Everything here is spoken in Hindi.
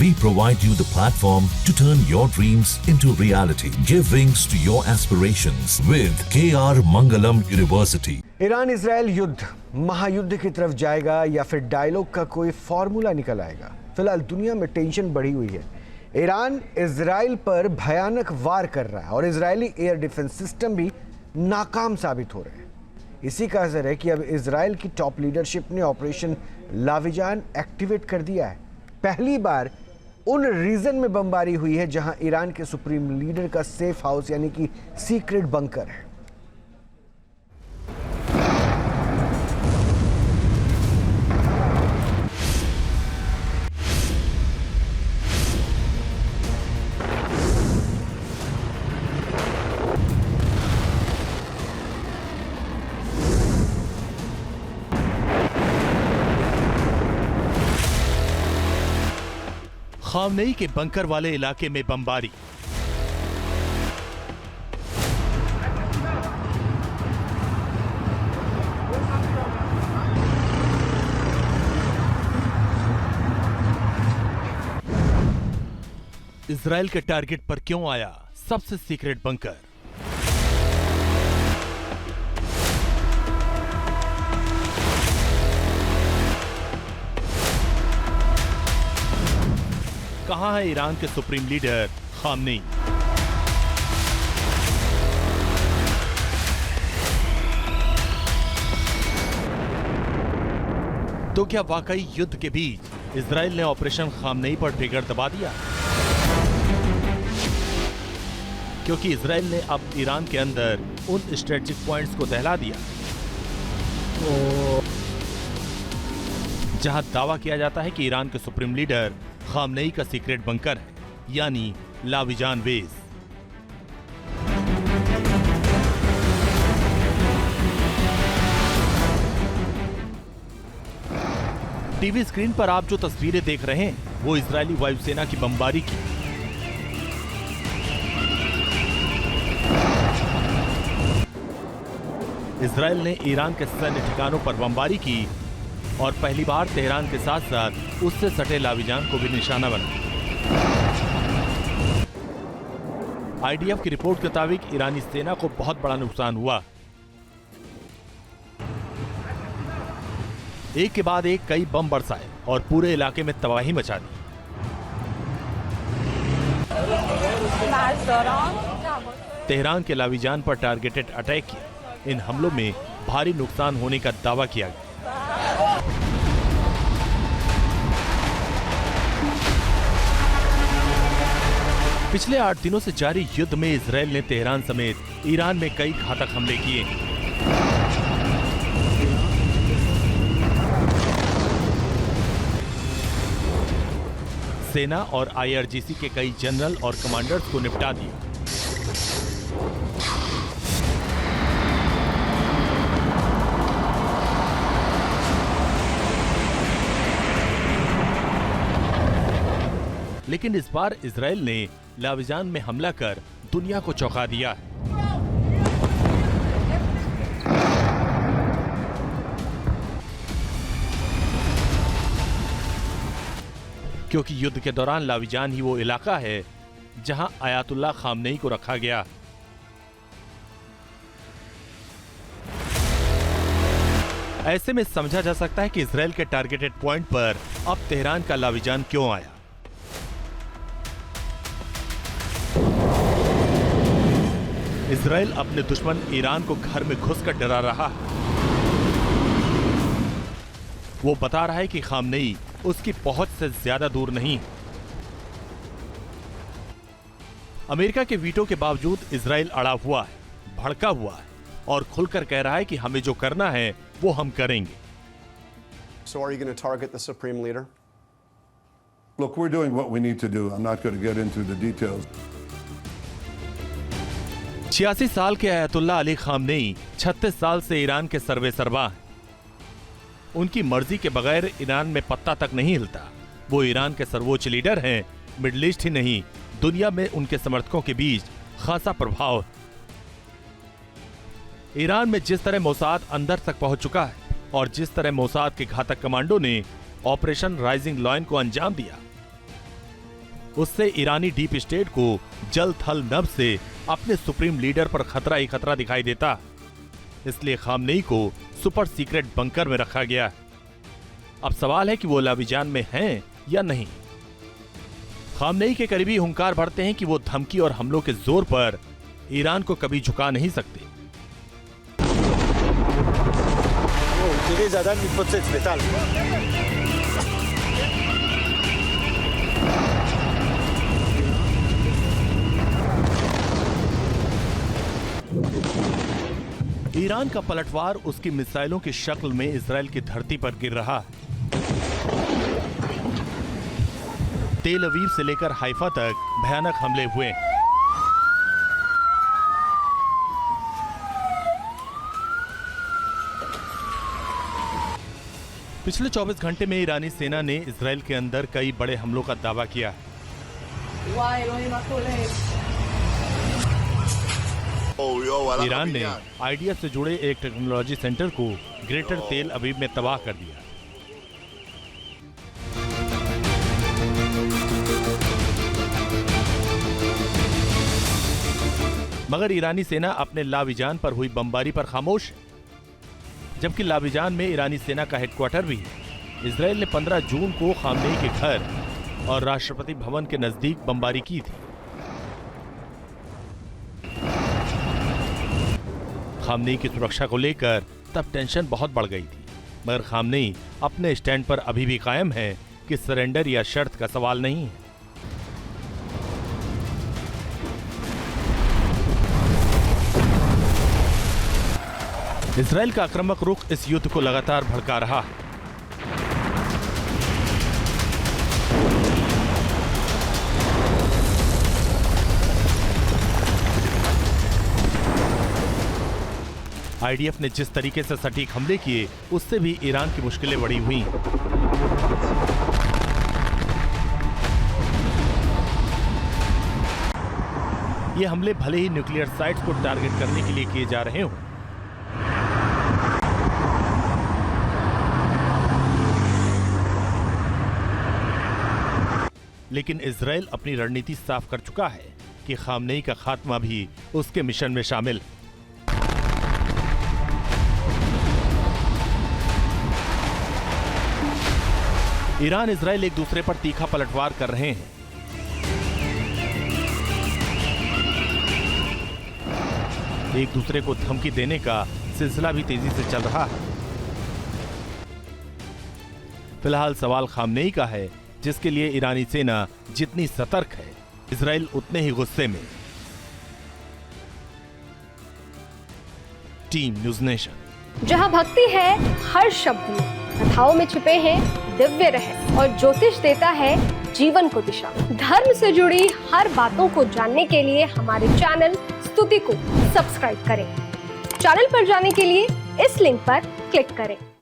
We provide you the platform to turn your dreams into reality. Give wings to your aspirations with KR Mangalam University. Iran Israel युद्ध महायुद्ध की तरफ जाएगा या फिर डायलॉग का कोई फॉर्मूला निकल आएगा? फिलहाल दुनिया में टेंशन बढ़ी हुई है। ईरान इजराइल पर भयानक वार कर रहा है और इजरायली एयर डिफेंस सिस्टम भी नाकाम साबित हो रहे हैं। इसी का असर है कि अब इजराइल की टॉप लीडरशिप ने ऑपरेशन लाविजान एक्टिवेट कर दिया है। पहली बार उन रीजन में बमबारी हुई है जहां ईरान के सुप्रीम लीडर का सेफ हाउस यानी कि सीक्रेट बंकर है। खामनेई के बंकर वाले इलाके में बमबारी। इजराइल के टारगेट पर क्यों आया सबसे सीक्रेट बंकर? कहां है ईरान के सुप्रीम लीडर खामनेई? तो क्या वाकई युद्ध के बीच इजराइल ने ऑपरेशन खामनेई पर ट्रिगर दबा दिया? क्योंकि इजराइल ने अब ईरान के अंदर उन स्ट्रेटेजिक पॉइंट्स को दहला दिया जहां दावा किया जाता है कि ईरान के सुप्रीम लीडर खामनेई का सीक्रेट बंकर है, यानी लाविजान वेस। टीवी स्क्रीन पर आप जो तस्वीरें देख रहे हैं वो इजरायली वायुसेना की बमबारी की। इजराइल ने ईरान के सैन्य ठिकानों पर बमबारी की और पहली बार तेहरान के साथ साथ उससे सटे लाविजान को भी निशाना बना। आईडीएफ की रिपोर्ट के मुताबिक ईरानी सेना को बहुत बड़ा नुकसान हुआ। एक के बाद एक कई बम बरसाए और पूरे इलाके में तबाही मचा दी। तेहरान के लाविजान पर टारगेटेड अटैक किया। इन हमलों में भारी नुकसान होने का दावा किया गया। पिछले 8 दिनों से जारी युद्ध में इजराइल ने तेहरान समेत ईरान में कई घातक हमले किए। सेना और आईआरजीसी के कई जनरल और कमांडर्स को निपटा दिया। लेकिन इस बार इजराइल ने लाविजान में हमला कर दुनिया को चौंका दिया है। क्योंकि युद्ध के दौरान लाविजान ही वो इलाका है जहां आयतुल्लाह खामनेई को रखा गया। ऐसे में समझा जा सकता है कि इजराइल के टारगेटेड पॉइंट पर अब तेहरान का लाविजान क्यों आया। इजराइल अपने दुश्मन ईरान को घर में घुसकर डरा रहा है। वो बता रहा है कि खामनेई उसकी पहुंच से ज्यादा दूर नहीं। अमेरिका के वीटो के बावजूद इजराइल अड़ा हुआ है, भड़का हुआ है और खुलकर कह रहा है कि हमें जो करना है वो हम करेंगे। So are you going to target the supreme leader? Look, we're doing what we need to do. I'm not going to get into the details. 86 साल के अयतुल्लाह अली खामनेई 36 साल से ईरान के सर्वेसर्वा हैं। उनकी मर्जी के बगैर ईरान में पत्ता तक नहीं हिलता। वो ईरान के सर्वोच्च लीडर हैं। मिडिल ईस्ट ही नहीं, दुनिया में उनके समर्थकों के बीच खासा प्रभाव है। ईरान में जिस तरह मोसाद अंदर तक पहुंच चुका है और जिस तरह मोसाद के घातक कमांडो ने ऑपरेशन राइजिंग लायन को अंजाम दिया, उससे ईरानी डीप स्टेट को जल थल नभ से अपने सुप्रीम लीडर पर खतरा ही खतरा दिखाई देता। इसलिए खामनेई को सुपर सीक्रेट बंकर में रखा गया। अब सवाल है कि वो लाविजान में हैं या नहीं। खामनेई के करीबी हुंकार भरते हैं कि वो धमकी और हमलों के जोर पर ईरान को कभी झुका नहीं सकते। ईरान का पलटवार उसकी मिसाइलों की शक्ल में इजराइल की धरती पर गिर रहा है। तेल अवीव से लेकर हाइफा तक भयानक हमले हुए। पिछले 24 घंटे में ईरानी सेना ने इजराइल के अंदर कई बड़े हमलों का दावा किया है। ईरान ने आईडीएफ से जुड़े एक टेक्नोलॉजी सेंटर को ग्रेटर तेल अवीव में तबाह कर दिया। मगर ईरानी सेना अपने लाविजान पर हुई बमबारी पर खामोश है, जबकि लाविजान में ईरानी सेना का हेडक्वार्टर भी है। इजराइल ने 15 जून को खामनेई के घर और राष्ट्रपति भवन के नजदीक बमबारी की थी। खामनेई की सुरक्षा को लेकर तब टेंशन बहुत बढ़ गई थी, मगर खामनेई अपने स्टैंड पर अभी भी कायम है कि सरेंडर या शर्त का सवाल नहीं है। इजराइल का आक्रामक रुख इस युद्ध को लगातार भड़का रहा है। आईडीएफ ने जिस तरीके से सटीक हमले किए, उससे भी ईरान की मुश्किलें बढ़ी हुई। ये हमले भले ही न्यूक्लियर साइट्स को टारगेट करने के लिए किए जा रहे हों, लेकिन इजराइल अपनी रणनीति साफ कर चुका है कि खामनेई का खात्मा भी उसके मिशन में शामिल। ईरान इजराइल एक दूसरे पर तीखा पलटवार कर रहे हैं। एक दूसरे को धमकी देने का सिलसिला भी तेजी से चल रहा है। फिलहाल सवाल खामनेई का है, जिसके लिए ईरानी सेना जितनी सतर्क है, इजराइल उतने ही गुस्से में। Team news nation. जहां भक्ति है हर शब्द में, कथाओं में छुपे हैं दिव्य रहस्य और ज्योतिष देता है जीवन को दिशा। धर्म से जुड़ी हर बातों को जानने के लिए हमारे चैनल स्तुति को सब्सक्राइब करें। चैनल पर जाने के लिए इस लिंक पर क्लिक करें।